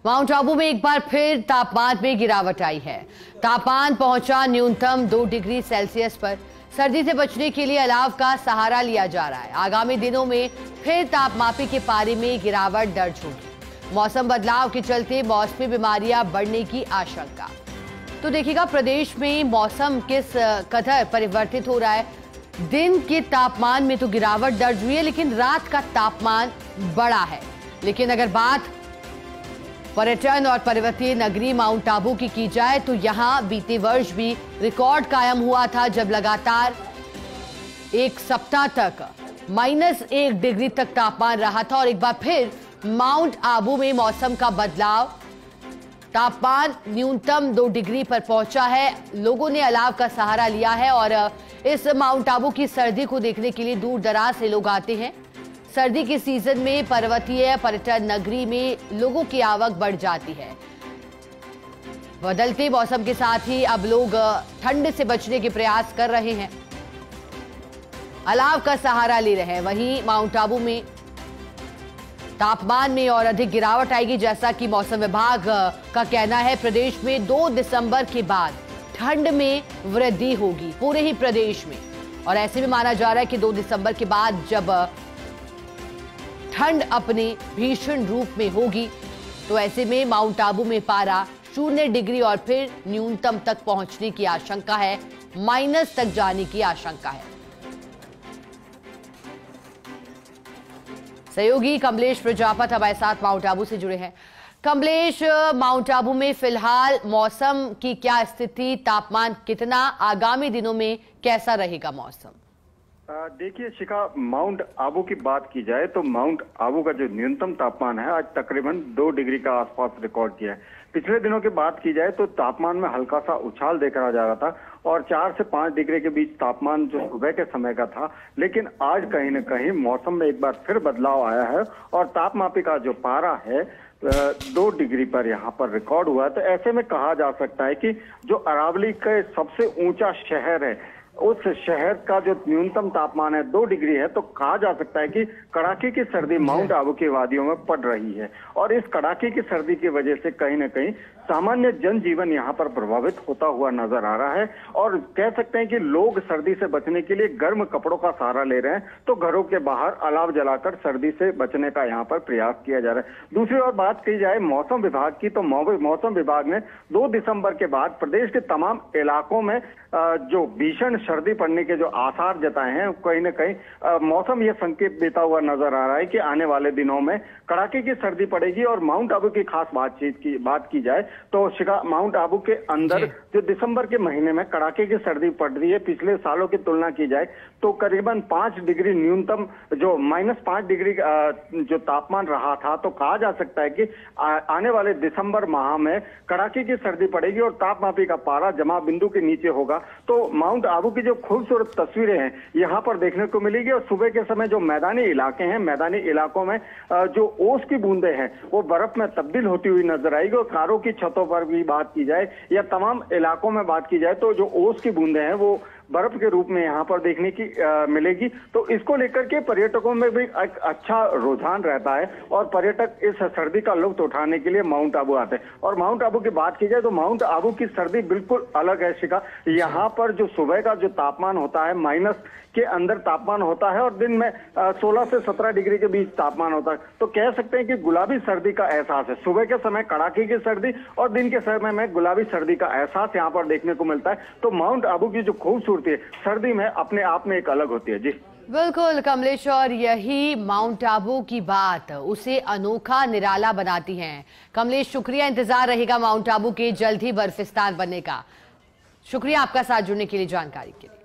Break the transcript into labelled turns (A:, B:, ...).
A: Mount Abu में एक बार फिर तापमान में गिरावट आई है। तापमान पहुंचा न्यूनतम 2 डिग्री सेल्सियस पर। सर्दी से बचने के लिए अलाव का सहारा लिया जा रहा है। आगामी दिनों में फिर तापमापी के पारे में गिरावट दर्ज होगी। मौसम बदलाव के चलते मौसमी बीमारियां बढ़ने की आशंका। तो देखिएगा प्रदेश में मौसम किस कदर परिवर्तित हो रहा है। दिन के तापमान में तो गिरावट दर्ज हुई है, लेकिन रात का तापमान बढ़ा है। लेकिन अगर बात पर्यटन और पर्वतीय नगरी माउंट आबू की जाए तो यहां बीते वर्ष भी रिकॉर्ड कायम हुआ था, जब लगातार एक सप्ताह तक -1 डिग्री तक तापमान रहा था। और एक बार फिर माउंट आबू में मौसम का बदलाव, तापमान न्यूनतम 2 डिग्री पर पहुंचा है। लोगों ने अलाव का सहारा लिया है और इस माउंट आबू की सर्दी को देखने के लिए दूर दराज से लोग आते हैं। सर्दी के सीजन में पर्वतीय पर्यटन नगरी में लोगों की आवक बढ़ जाती है। बदलते मौसम के साथ ही अब लोग ठंड से बचने के प्रयास कर रहे हैं, अलाव का सहारा ले रहे हैं। वहीं माउंट आबू में तापमान में और अधिक गिरावट आएगी, जैसा कि मौसम विभाग का कहना है। प्रदेश में 2 दिसंबर के बाद ठंड में वृद्धि होगी पूरे ही प्रदेश में। और ऐसे में माना जा रहा है कि 2 दिसंबर के बाद जब ठंड अपने भीषण रूप में होगी, तो ऐसे में माउंट आबू में पारा 0 डिग्री और फिर न्यूनतम तक पहुंचने की आशंका है, माइनस तक जाने की आशंका है। सहयोगी कमलेश प्रजापत हमारे साथ माउंट आबू से जुड़े हैं। कमलेश, माउंट आबू में फिलहाल मौसम की क्या स्थिति, तापमान कितना, आगामी दिनों में कैसा रहेगा मौसम?
B: देखिए शिखा, माउंट आबू की बात की जाए तो माउंट आबू का जो न्यूनतम तापमान है आज तकरीबन 2 डिग्री का आसपास रिकॉर्ड किया है। पिछले दिनों की बात की जाए तो तापमान में हल्का सा उछाल देखा जा रहा था और 4 से 5 डिग्री के बीच तापमान जो सुबह के समय का था। लेकिन आज कहीं न कहीं मौसम में एक बार फिर बदलाव आया है और तापमापी का जो पारा है 2 डिग्री पर यहाँ पर रिकॉर्ड हुआ है। तो ऐसे में कहा जा सकता है कि जो अरावली का सबसे ऊंचा शहर है, उस शहर का जो न्यूनतम तापमान है 2 डिग्री है, तो कहा जा सकता है कि कड़ाके की सर्दी माउंट आबू की वादियों में पड़ रही है। और इस कड़ाके की सर्दी की वजह से कहीं न कहीं सामान्य जनजीवन यहाँ पर प्रभावित होता हुआ नजर आ रहा है। और कह सकते हैं कि लोग सर्दी से बचने के लिए गर्म कपड़ों का सहारा ले रहे हैं, तो घरों के बाहर अलाव जलाकर सर्दी से बचने का यहाँ पर प्रयास किया जा रहा है। दूसरी ओर बात की जाए मौसम विभाग की, तो मौसम विभाग ने 2 दिसंबर के बाद प्रदेश के तमाम इलाकों में जो भीषण सर्दी पड़ने के जो आसार जताए हैं, कहीं न कहीं मौसम ये संकेत देता हुआ नजर आ रहा है कि आने वाले दिनों में कड़ाके की सर्दी पड़ेगी। और माउंट आबू की खास बात की जाए तो माउंट आबू के अंदर जो दिसंबर के महीने में कड़ाके की सर्दी पड़ रही है, पिछले सालों की तुलना की जाए तो करीबन 5 डिग्री न्यूनतम, जो -5 डिग्री जो तापमान रहा था, तो कहा जा सकता है कि आने वाले दिसंबर माह में कड़ाके की सर्दी पड़ेगी और तापमापी का पारा जमाव बिंदु के नीचे होगा। तो माउंट आबू की जो खूबसूरत तस्वीरें हैं यहाँ पर देखने को मिलेगी। और सुबह के समय जो मैदानी इलाके हैं, मैदानी इलाकों में जो ओस की बूंदें हैं वो बर्फ में तब्दील होती हुई नजर आएगी। और कारों की छतों पर भी बात की जाए या तमाम इलाकों में बात की जाए तो जो ओस की बूंदें हैं वो बर्फ के रूप में यहाँ पर देखने की मिलेगी। तो इसको लेकर के पर्यटकों में भी एक अच्छा रुझान रहता है और पर्यटक इस सर्दी का लुत्फ उठाने के लिए माउंट आबू आते हैं। और माउंट आबू की बात की जाए तो माउंट आबू की सर्दी बिल्कुल अलग है शिखा। यहाँ पर जो सुबह का जो तापमान होता है माइनस के अंदर तापमान होता है और दिन में 16 से 17 डिग्री के बीच तापमान होता है। तो कह सकते हैं कि गुलाबी सर्दी का एहसास है। सुबह के समय कड़ाके की सर्दी और दिन के समय में गुलाबी सर्दी का एहसास यहाँ पर देखने को मिलता है। तो माउंट आबू की जो खूबसूरती है सर्दी में अपने आप में एक अलग होती है। जी
A: बिल्कुल कमलेश, और यही माउंट आबू की बात उसे अनोखा निराला बनाती है। कमलेश शुक्रिया, इंतजार रहेगा माउंट आबू के जल्द ही बर्फिस्तान बनने का। शुक्रिया आपका साथ जुड़ने के लिए, जानकारी के लिए।